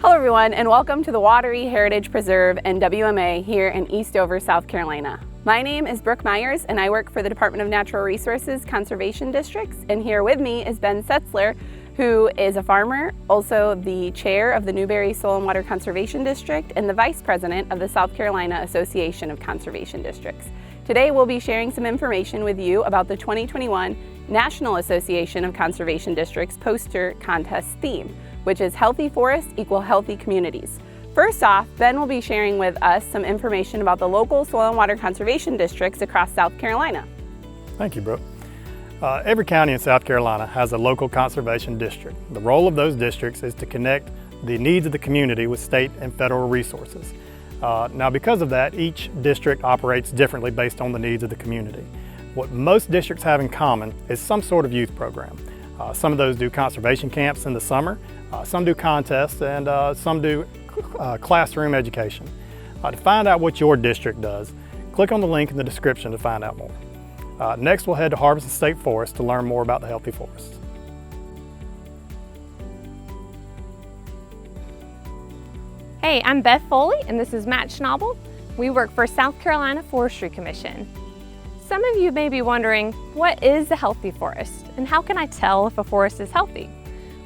Hello everyone, and welcome to the Wateree Heritage Preserve and WMA here in Eastover, South Carolina. My name is Brooke Myers and I work for the Department of Natural Resources Conservation Districts, and here with me is Ben Setzler, who is a farmer, also the chair of the Newberry Soil and Water Conservation District and the vice president of the South Carolina Association of Conservation Districts. Today we'll be sharing some information with you about the 2021 National Association of Conservation Districts poster contest theme, which is Healthy Forests Equal Healthy Communities. First off, Ben will be sharing with us some information about the local soil and water conservation districts across South Carolina. Thank you, Brooke. Every county in South Carolina has a local conservation district. The role of those districts is to connect the needs of the community with state and federal resources. Now, because of that, each district operates differently based on the needs of the community. What most districts have in common is some sort of youth program. Some of those do conservation camps in the summer, some do contests, and some do classroom education. To find out what your district does, click on the link in the description to find out more. Next, we'll head to Harbison State Forest to learn more about the Healthy Forest. Hey, I'm Beth Foley and this is Matt Schnabel. We work for South Carolina Forestry Commission. Some of you may be wondering, what is a healthy forest and how can I tell if a forest is healthy?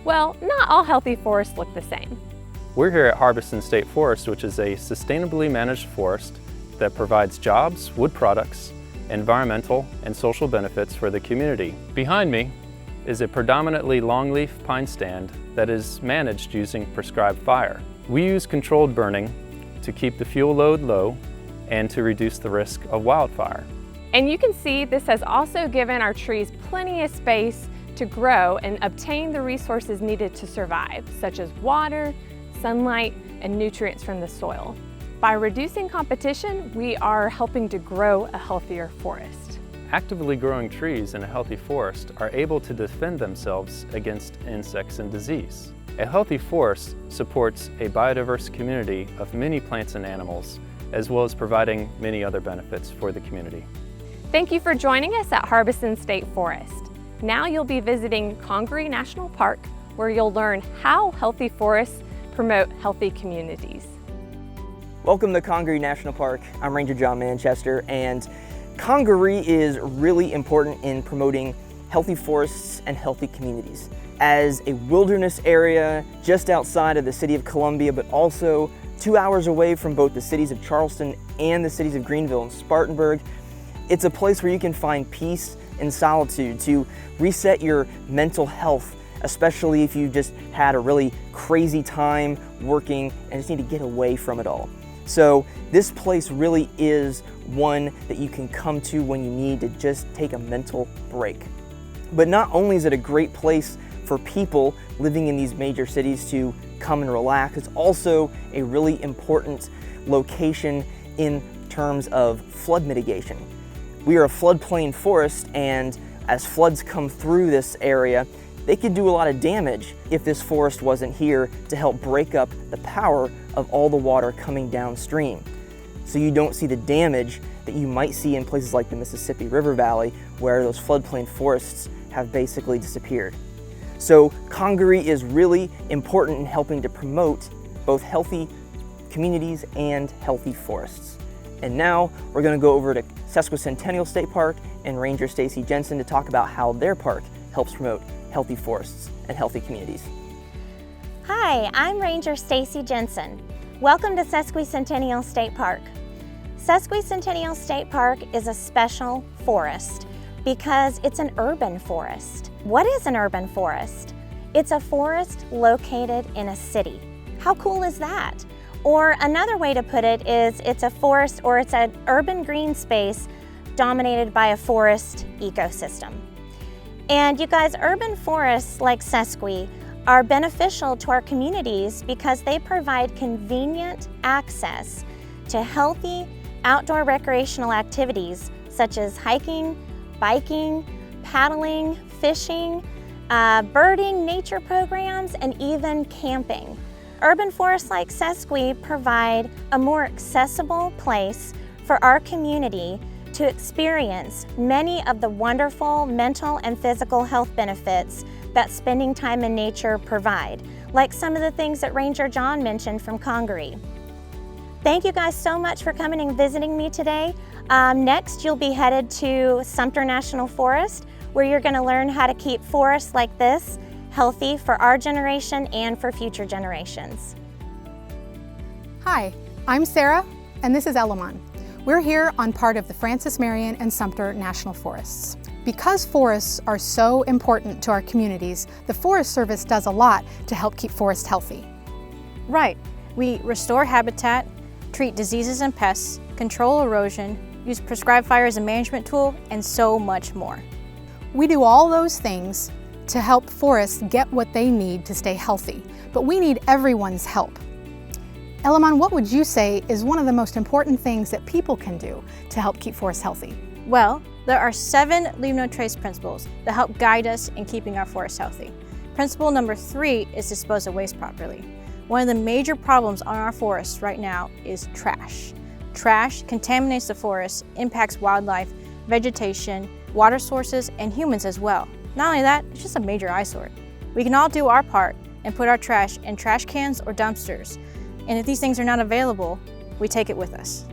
Well, not all healthy forests look the same. We're here at Harbison State Forest, which is a sustainably managed forest that provides jobs, wood products, environmental and social benefits for the community. Behind me is a predominantly longleaf pine stand that is managed using prescribed fire. We use controlled burning to keep the fuel load low and to reduce the risk of wildfire. And you can see this has also given our trees plenty of space to grow and obtain the resources needed to survive, such as water, sunlight, and nutrients from the soil. By reducing competition, we are helping to grow a healthier forest. Actively growing trees in a healthy forest are able to defend themselves against insects and disease. A healthy forest supports a biodiverse community of many plants and animals, as well as providing many other benefits for the community. Thank you for joining us at Harbison State Forest. Now you'll be visiting Congaree National Park, where you'll learn how healthy forests promote healthy communities. Welcome to Congaree National Park. I'm Ranger John Manchester, and Congaree is really important in promoting healthy forests and healthy communities. As a wilderness area just outside of the city of Columbia, but also 2 hours away from both the cities of Charleston and the cities of Greenville and Spartanburg, it's a place where you can find peace and solitude to reset your mental health, especially if you just had a really crazy time working and just need to get away from it all. So this place really is one that you can come to when you need to just take a mental break. But not only is it a great place for people living in these major cities to come and relax, it's also a really important location in terms of flood mitigation. We are a floodplain forest, and as floods come through this area, they could do a lot of damage if this forest wasn't here to help break up the power of all the water coming downstream. So you don't see the damage that you might see in places like the Mississippi River Valley, where those floodplain forests have basically disappeared. So Congaree is really important in helping to promote both healthy communities and healthy forests. And now we're going to go over to Sesquicentennial State Park and Ranger Stacy Jensen to talk about how their park helps promote healthy forests and healthy communities. Hi, I'm Ranger Stacy Jensen. Welcome to Sesquicentennial State Park. Sesquicentennial State Park is a special forest because it's an urban forest. What is an urban forest? It's a forest located in a city. How cool is that? Or another way to put it is it's a forest, or it's an urban green space dominated by a forest ecosystem. And you guys, urban forests like Sesqui are beneficial to our communities because they provide convenient access to healthy outdoor recreational activities such as hiking, biking, paddling, fishing, birding, nature programs, and even camping. Urban forests like Sesqui provide a more accessible place for our community to experience many of the wonderful mental and physical health benefits that spending time in nature provide, like some of the things that Ranger John mentioned from Congaree. Thank you guys so much for coming and visiting me today. Next, you'll be headed to Sumter National Forest, where you're going to learn how to keep forests like this healthy for our generation and for future generations. Hi, I'm Sarah, and this is Elamon. We're here on part of the Francis Marion and Sumter National Forests. Because forests are so important to our communities, the Forest Service does a lot to help keep forests healthy. Right. We restore habitat, treat diseases and pests, control erosion, use prescribed fire as a management tool, and so much more. We do all those things to help forests get what they need to stay healthy, but we need everyone's help. Elamon, what would you say is one of the most important things that people can do to help keep forests healthy? Well, there are 7 Leave No Trace principles that help guide us in keeping our forests healthy. Principle number 3 is dispose of waste properly. One of the major problems on our forests right now is trash. Trash contaminates the forest, impacts wildlife, vegetation, water sources, and humans as well. Not only that, it's just a major eyesore. We can all do our part and put our trash in trash cans or dumpsters. And if these things are not available, we take it with us.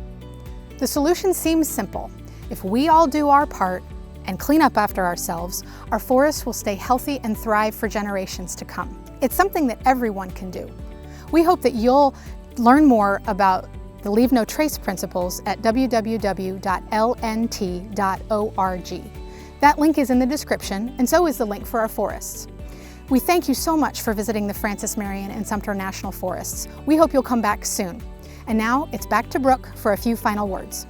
The solution seems simple. If we all do our part and clean up after ourselves, our forests will stay healthy and thrive for generations to come. It's something that everyone can do. We hope that you'll learn more about the Leave No Trace principles at www.lnt.org. That link is in the description, and so is the link for our forests. We thank you so much for visiting the Francis Marion and Sumter National Forests. We hope you'll come back soon. And now it's back to Brooke for a few final words.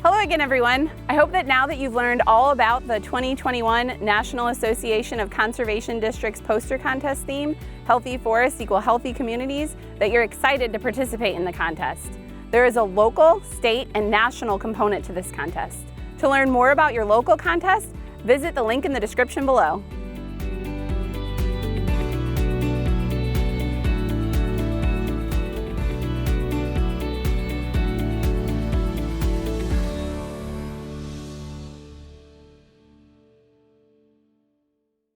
Hello again, everyone. I hope that now that you've learned all about the 2021 National Association of Conservation Districts poster contest theme, Healthy Forests Equal Healthy Communities, that you're excited to participate in the contest. There is a local, state, and national component to this contest. To learn more about your local contest, visit the link in the description below.